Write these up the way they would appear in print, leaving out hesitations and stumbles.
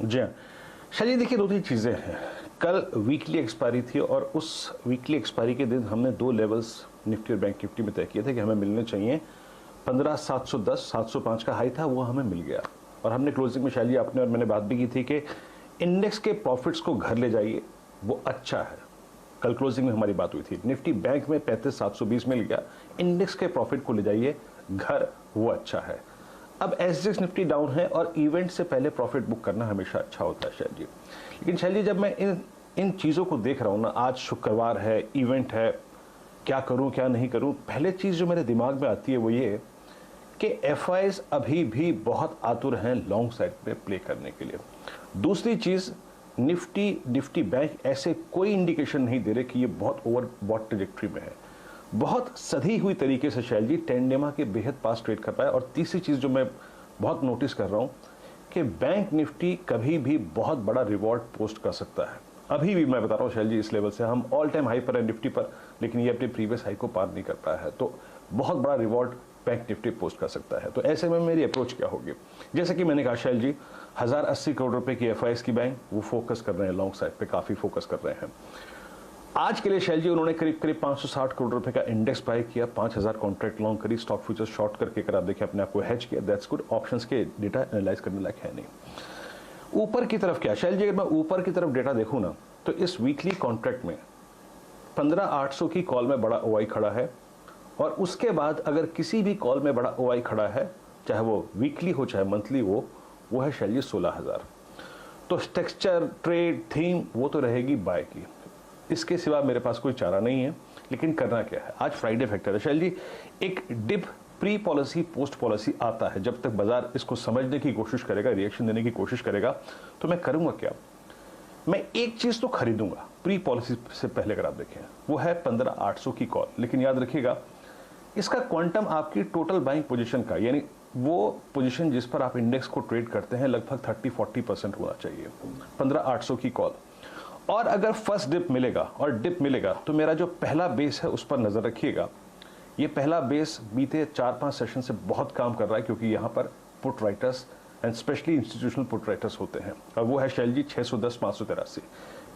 जी हाँ, शैली देखिए, दो तीन चीज़ें हैं। कल वीकली एक्सपायरी थी और उस वीकली एक्सपायरी के दिन हमने दो लेवल्स निफ्टी और बैंक निफ्टी में तय किए थे कि हमें मिलने चाहिए। 15,710 705 का हाई था, वो हमें मिल गया। और हमने क्लोजिंग में शैली आपने और मैंने बात भी की थी कि इंडेक्स के प्रॉफिट्स को घर ले जाइए, वो अच्छा है। कल क्लोजिंग में हमारी बात हुई थी। निफ्टी बैंक में 35,720 मिल गया, इंडेक्स के प्रॉफिट को ले जाइए घर, वो अच्छा है। अब एसजीएक्स निफ्टी डाउन है और इवेंट से पहले प्रॉफिट बुक करना हमेशा अच्छा होता है शैल जी। लेकिन शैल जी, जब मैं इन चीज़ों को देख रहा हूँ ना, आज शुक्रवार है, इवेंट है, क्या करूँ क्या नहीं करूँ, पहले चीज़ जो मेरे दिमाग में आती है वो ये कि एफआईज अभी भी बहुत आतुर हैं लॉन्ग साइड पे प्ले करने के लिए। दूसरी चीज़, निफ्टी बैंक ऐसे कोई इंडिकेशन नहीं दे रहे कि ये बहुत ओवर बॉट ट्रेजेक्ट्री में है। बहुत सधी हुई तरीके से शैल जी टेंडेमा के बेहद पास ट्रेड कर रहा है। और तीसरी चीज़ जो मैं बहुत नोटिस कर रहा हूँ कि बैंक निफ्टी कभी भी बहुत बड़ा रिवॉर्ड पोस्ट कर सकता है। अभी भी मैं बता रहा हूँ शैल जी, इस लेवल से हम ऑल टाइम हाई पर है निफ्टी पर, लेकिन ये अपने प्रीवियस हाई को पार नहीं कर पाया है। तो बहुत बड़ा रिवॉर्ड बैंक निफ्टी पोस्ट कर सकता है। तो ऐसे में मेरी अप्रोच क्या होगी? जैसे कि मैंने कहा शैल जी, 1080 करोड़ रुपए की एफआईएस की बैंक वो फोकस कर रहे हैं, लॉन्ग साइड पे काफ़ी फोकस कर रहे हैं। आज के लिए शैल जी उन्होंने करीब करीब 560 करोड़ रुपए का इंडेक्स बाय किया, 5000 कॉन्ट्रैक्ट लॉन्ग करी, स्टॉक फ्यूचर्स शॉर्ट करके अगर आप देखें अपने आप को हेज किया, दैट्स गुड। ऑप्शंस के डेटा एनालाइज करने लायक है नहीं। ऊपर की तरफ क्या शैल जी, अगर मैं ऊपर की तरफ डेटा देखूं ना, तो इस वीकली कॉन्ट्रैक्ट में 15,800 की कॉल में बड़ा ओआई खड़ा है। और उसके बाद अगर किसी भी कॉल में बड़ा ओआई खड़ा है, चाहे वो वीकली हो चाहे मंथली हो, वो है शैल जी 16,000। तो टेक्सचर ट्रेड थीम वो तो रहेगी बाय की, इसके सिवा मेरे पास कोई चारा नहीं है। लेकिन करना क्या है? आज फ्राइडे फैक्टर है शैल जी, एक dip pre policy post policy आता है। जब तक बाजार इसको समझने की कोशिश करेगा, रिएक्शन देने की कोशिश करेगा, तो मैं करूंगा क्या? मैं एक चीज तो खरीदूंगा प्री पॉलिसी से पहले। अगर आप देखें वो है 15,800 की कॉल। लेकिन याद रखिएगा, इसका क्वांटम आपकी टोटल बाइंग पोजीशन का, यानी वो पोजीशन जिस पर आप इंडेक्स को ट्रेड करते हैं, लगभग 30-40% होना चाहिए। 15,800 की कॉल। और अगर फर्स्ट डिप मिलेगा और डिप मिलेगा, तो मेरा जो पहला बेस है उस पर नजर रखिएगा। ये पहला बेस बीते 4-5 सेशन से बहुत काम कर रहा है, क्योंकि यहाँ पर put writers and specially institutional put writers होते हैं। और वो है शैल जी 610-583।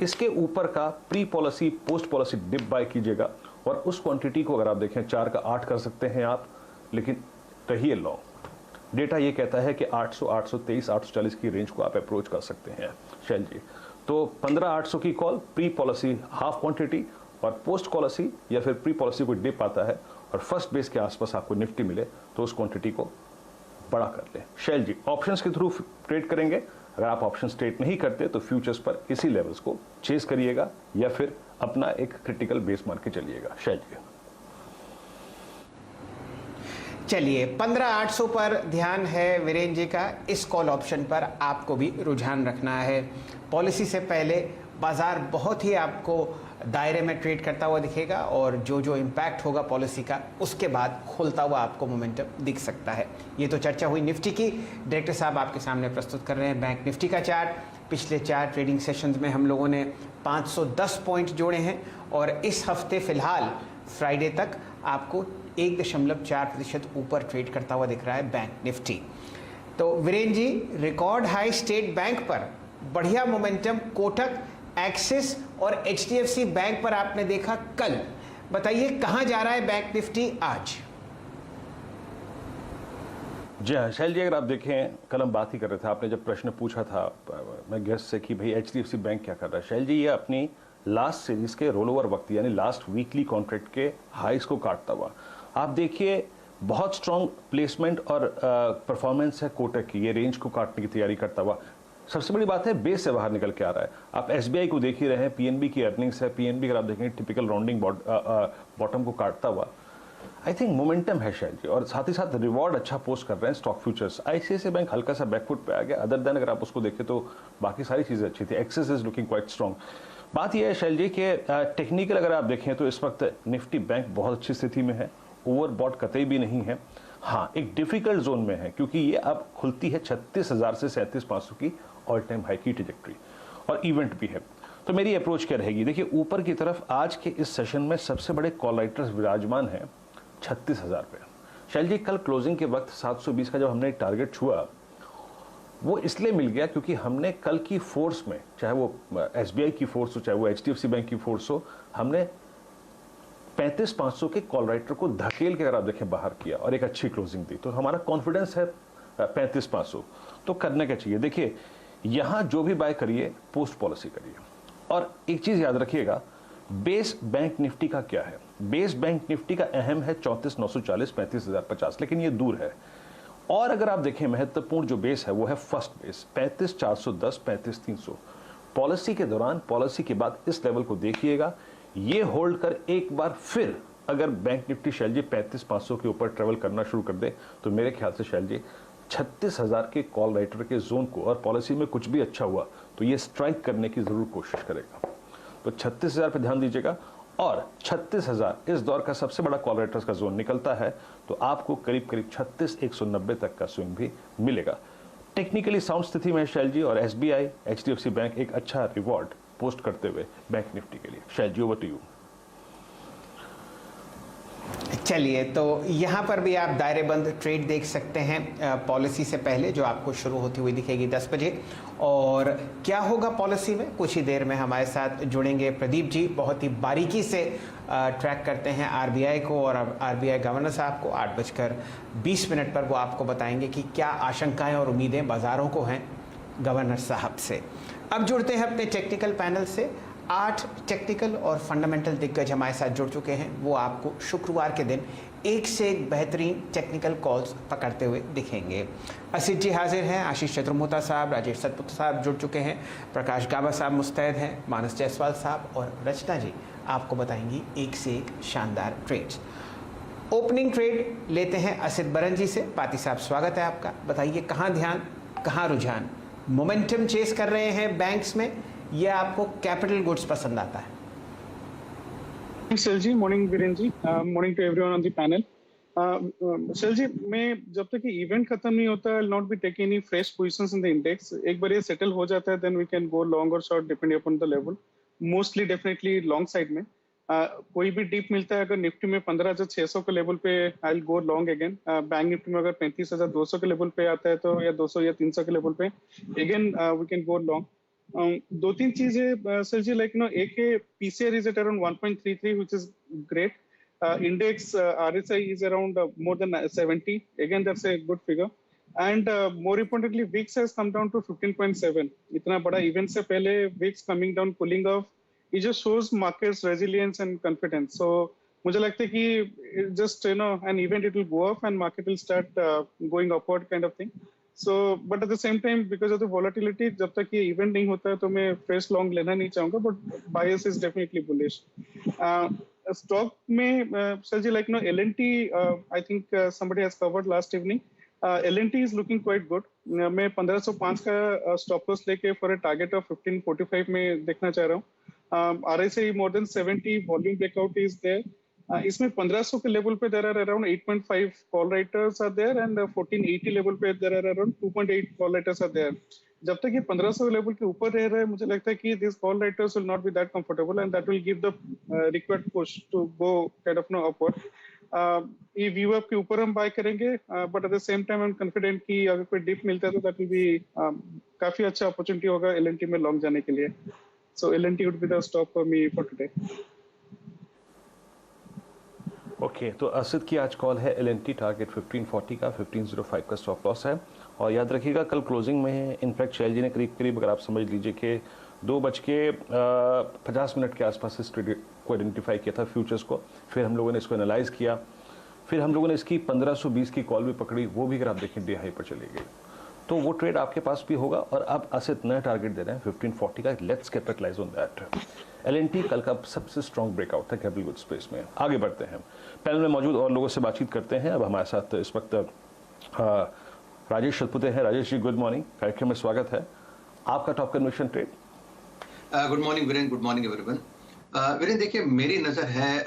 इसके ऊपर का pre policy post policy dip buy कीजिएगा। और उस क्वांटिटी को अगर आप देखें 4 का 8 कर सकते हैं आप, लेकिन रहिए लॉन्ग। डेटा ये कहता है कि 800, 823, 840 की रेंज को आप अप्रोच कर सकते हैं शैल जी। तो 15,800 की call, pre policy half quantity, और पोस्ट पॉलिसी या फिर प्री पॉलिसी कोई डिप आता है और फर्स्ट बेस के आसपास आपको निफ्टी मिले, तो उस क्वांटिटी को बड़ा कर लें शैल जी। ऑप्शंस के थ्रू ट्रेड करेंगे। अगर आप ऑप्शंस ट्रेड नहीं करते तो फ्यूचर्स पर इसी लेवल्स को चेस करिएगा या फिर अपना एक क्रिटिकल बेस मान के चलिएगा शैल जी। चलिए, 15,800 पर ध्यान है वीरेंद्र जी का। इस कॉल ऑप्शन पर आपको भी रुझान रखना है। पॉलिसी से पहले बाजार बहुत ही आपको दायरे में ट्रेड करता हुआ दिखेगा, और जो जो इम्पैक्ट होगा पॉलिसी का, उसके बाद खोलता हुआ आपको मोमेंटम दिख सकता है। ये तो चर्चा हुई निफ्टी की। डायरेक्टर साहब आपके सामने प्रस्तुत कर रहे हैं बैंक निफ्टी का चार्ट। पिछले 4 ट्रेडिंग सेशंस में हम लोगों ने 510 पॉइंट जोड़े हैं, और इस हफ्ते फिलहाल फ्राइडे तक आपको 1.4% ऊपर ट्रेड करता हुआ दिख रहा है बैंक निफ्टी। तो Virendra ji, record high state bank पर बढ़िया मोमेंटम कोटक, एक्सिस और एचडीएफसी बैंक पर आपने देखा कल। बताइए कहां जा रहा है बैंक निफ्टी आज? जी हाँ शैल जी, अगर आप देखें कल हम बात ही कर रहे थे, आपने जब प्रश्न पूछा था मैं गेस्ट से कि भाई एचडीएफसी बैंक क्या कर रहा है, शैल जी ये अपनी लास्ट सीरीज के रोल ओवर वक्त यानी लास्ट वीकली कॉन्ट्रैक्ट के हाइस को काटता हुआ आप देखिए, बहुत स्ट्रॉन्ग प्लेसमेंट और परफॉर्मेंस है कोटक की, ये रेंज को काटने की तैयारी करता हुआ। सबसे बड़ी बात है बेस से बाहर निकल के आ रहा है। आप एसबीआई को देख ही रहे हैं, पीएनबी की अर्निंग्स है, पीएनबी अगर आप देखेंगे टिपिकल राउंडिंग बॉटम को काटता हुआ। आई थिंक मोमेंटम है शायद जी, और साथ ही साथ रिवॉर्ड अच्छा पोस्ट कर रहे हैं स्टॉक फ्यूचर्स। आईसीआईसीआई बैंक हल्का सा बैकफुट पे आ गया, अदर देन अगर आप उसको देखें तो बाकी सारी चीजें अच्छी थी। Access is looking quite strong. बात यह है शैल जी कि टेक्निकल अगर आप देखें तो इस वक्त निफ्टी बैंक बहुत अच्छी स्थिति में है, ओवरबॉट कतई भी नहीं है। हाँ, एक डिफिकल्ट जोन में है, क्योंकि ये अब खुलती है 36,000 से 37,500 की ऑल टाइम हाई की ट्रैजेक्टरी, और इवेंट भी है। तो मेरी अप्रोच क्या रहेगी? देखिए, ऊपर की तरफ आज के इस सेशन में सबसे बड़े कॉल राइटर्स विराजमान हैं 36,000 पे। शैल जी, कल क्लोजिंग के वक्त 720 का जब हमने टारगेट छुआ, वो इसलिए मिल गया क्योंकि हमने कल की फोर्स में, चाहे वो एसबीआई की फोर्स हो चाहे वो एचडीएफसी बैंक की फोर्स हो, हमने 35,500 के कॉल राइटर को धकेल के अगर आप देखें बाहर किया और एक अच्छी क्लोजिंग दी, तो हमारा कॉन्फिडेंस है 35,500 तो करने का चाहिए। देखिए यहां जो भी बाय करिए पोस्ट पॉलिसी करिए। और एक चीज याद रखिएगा, बेस बैंक निफ्टी का क्या है? बेस बैंक निफ्टी का अहम है 34,940 35,050, लेकिन ये दूर है। और अगर आप देखें महत्वपूर्ण जो बेस है वो है फर्स्ट बेस 35,410 35,300। पॉलिसी के दौरान, पॉलिसी के बाद इस लेवल को देखिएगा, ये होल्ड कर एक बार फिर अगर बैंक निफ्टी शैल जी 35,500 के ऊपर ट्रेवल करना शुरू कर दे तो मेरे ख्याल से शैल जी 36,000 के कॉल राइटर के जोन को, और पॉलिसी में कुछ भी अच्छा हुआ तो ये स्ट्राइक करने की जरूर कोशिश करेगा। तो 36,000 पे ध्यान दीजिएगा। और 36,000 इस दौर का सबसे बड़ा कॉल राइटर्स का जोन निकलता है तो आपको करीब करीब 36,190 तक का स्विंग भी मिलेगा। टेक्निकली साउंड स्थिति में शैल जी और एसबीआई एचडीएफसी बैंक एक अच्छा रिवॉर्ड पोस्ट करते हुए बैंक निफ्टी के लिए। शैल जी, ओवर टू यू। चलिए, तो यहाँ पर भी आप दायरेबंद ट्रेड देख सकते हैं पॉलिसी से पहले, जो आपको शुरू होती हुई दिखेगी 10 बजे। और क्या होगा पॉलिसी में, कुछ ही देर में हमारे साथ जुड़ेंगे प्रदीप जी, बहुत ही बारीकी से ट्रैक करते हैं आरबीआई को, और आरबीआई गवर्नर साहब को 8:20 पर वो आपको बताएंगे कि क्या आशंकाएं और उम्मीदें बाज़ारों को हैं गवर्नर साहब से। अब जुड़ते हैं अपने टेक्निकल पैनल से। 8 टेक्निकल और फंडामेंटल दिग्गज हमारे साथ जुड़ चुके हैं, वो आपको शुक्रवार के दिन एक से एक बेहतरीन टेक्निकल कॉल्स पकड़ते हुए दिखेंगे। असित जी हाजिर हैं, आशीष चतुर्मोता साहब, राजेश सतपुत्र साहब जुड़ चुके हैं, प्रकाश गाबा साहब मुस्तैद हैं, मानस जायसवाल साहब और रचना जी आपको बताएंगी एक से एक शानदार ट्रेड्स। ओपनिंग ट्रेड लेते हैं असित बरन जी से। पाती साहब, स्वागत है आपका। बताइए कहाँ ध्यान, कहाँ रुझान? मोमेंटम चेस कर रहे हैं बैंक्स में या आपको कैपिटल गुड्स पसंद आता है? Shil ji, morning Viren ji, morning to everyone on the panel. Shil ji, मैं जब तक ये इवेंट खत्म नहीं होता, I'll not be taking any fresh positions in the index. एक बार ये सेटल हो जाता है, then we can go long or short depending upon the level. Mostly definitely long side में कोई भी डीप मिलता है, अगर निफ्टी में 15,600 के लेवल पे I'll go long again. Bank Nifty में अगर 35,200 के लेवल पे आता है तो, या 200 या 300 के लेवल पे again we can go long. दो तीन चीजें सर जी, लाइक एक है PCR is at around 1.33 which is great. Index RSI is around more than 70, again that's a good figure. And more importantly VIX has come down to 15.7. इतना बड़ा event से पहले VIX coming down, pulling off, it just shows markets resilience and confidence. So मुझे लगता है कि just an event it will go off and market will start going upward kind of thing. So, but at the same time, because of the volatility, जब तक ये event नहीं होता है तो मैं फ्रेश लॉन्ग लेना नहीं चाहूंगा, but bias is definitely bullish. Stock में sir ji, like L&T, I think somebody has covered last evening. L&T is looking quite good. मैं 1505 का स्टॉप लॉस लेके फॉर अ टारगेट ऑफ 1545 में देखना चाह रहा हूँ. RSI more than 70, volume breakout is there. इसमें 1500 के लेवल पे there are around 8.5 call writers are there, and 1480 level पे there are around 2.8 call writers are there. जब तक ये 1500 लेवल के ऊपर रह रहा है, मुझे लगता है कि this call writers will not be that comfortable, and that will give the required push to go kind of upward. ये व्यू अप के ऊपर हम बाय करेंगे, but at the same time I am confident कि अगर कोई डिप मिलता है तो दैट विल बी काफी अच्छा अपॉर्चुनिटी होगा L&T में लॉन्ग जाने के लिए. सो L&T would be the stock for me for today. Okay, तो असित की आज कॉल है L&T, टारगेट 1540 का, 1505 का स्टॉप लॉस है. और याद रखिएगा कल क्लोजिंग में इनफैक्ट शैल जी ने करीब करीब, अगर आप समझ लीजिए कि 2:50 के आसपास इस ट्रेड को आइडेंटिफाई किया था फ्यूचर्स को. फिर हम लोगों ने इसको एनालाइज किया, फिर हम लोगों ने इसकी 1520 की कॉल भी पकड़ी, वो भी अगर आप देखें डे हाई पर चली गई. तो वो ट्रेड आपके पास भी होगा. और अब असित नया टारगेट दे रहे हैं 1540 का. Let's capitalise on that. L&T कल का सबसे स्ट्रॉन्ग ब्रेकआउट था कैपिटल गुड स्पेस में. आगे बढ़ते हैं, पैनल में मौजूद और लोगों से बातचीत करते हैं. अब हमारे साथ इस वक्त राजेश सतपुते हैं. राजेश जी, गुड मॉर्निंग, कार्यक्रम में स्वागत है. आपका top conviction trade? Good morning Viren, good morning everyone. Viren देखिए, मेरी नज़र है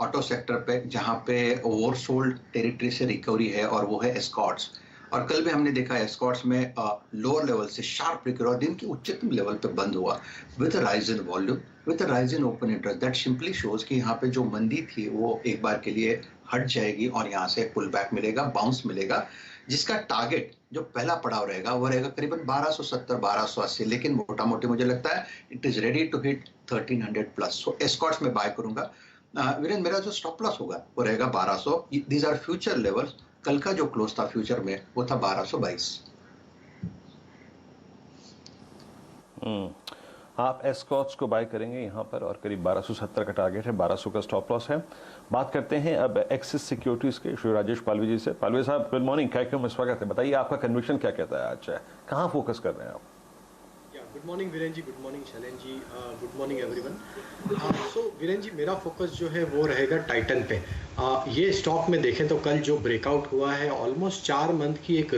ऑटो सेक्टर पे, जहाँ पे ओवरसोल्ड टेरिटरी से रिकवरी है, और वो है एस्कॉर्ट्स. और कल भी हमने देखा एस्कॉर्ट्स में लोअर लेवल से शार्प रिकवरी, और दिन के उच्चतम लेवल पे बंद हुआ with rise in volume, with rise in open interest. That simply shows कि यहाँ पे जो मंदी थी वो एक बार के लिए हट जाएगी और यहाँ से पुल बैक मिलेगा, बाउंस मिलेगा. जिसका टारगेट जो पहला पड़ाव रहेगा वो रहेगा करीबन 1270 1280, लेकिन मोटा मोटी मुझे लगता है it is ready to hit 1300 plus. So Escorts में बाय करूंगा। वीरेंद्र, मेरा जो स्टॉप लॉस होगा वो रहेगा 1200। These are future levels. कल का जो क्लोज था फ्यूचर में वो था 1222। आप एस्कॉर्ट्स को बाय करेंगे यहाँ पर और करीब 1270 का टारगेट है, 1200 का स्टॉप लॉस है। बात करते हैं अब एक्सिस सिक्योरिटीज के श्री राजेश पालवी जी से। पालवी साहब, गुड मॉर्निंग, क्या में स्वागत है। बताइए आपका कन्विक्शन क्या कहता है, आज कहाँ फोकस कर रहे हैं आप? गुड मॉर्निंग वीरेन जी, गुड मॉर्निंग शैलेन जी, गुड मॉर्निंग एवरीवन। सो वीरेन जी, मेरा फोकस जो है वो रहेगा टाइटन पे। ये स्टॉक में देखें तो कल जो ब्रेकआउट हुआ है ऑलमोस्ट 4 मंथ की एक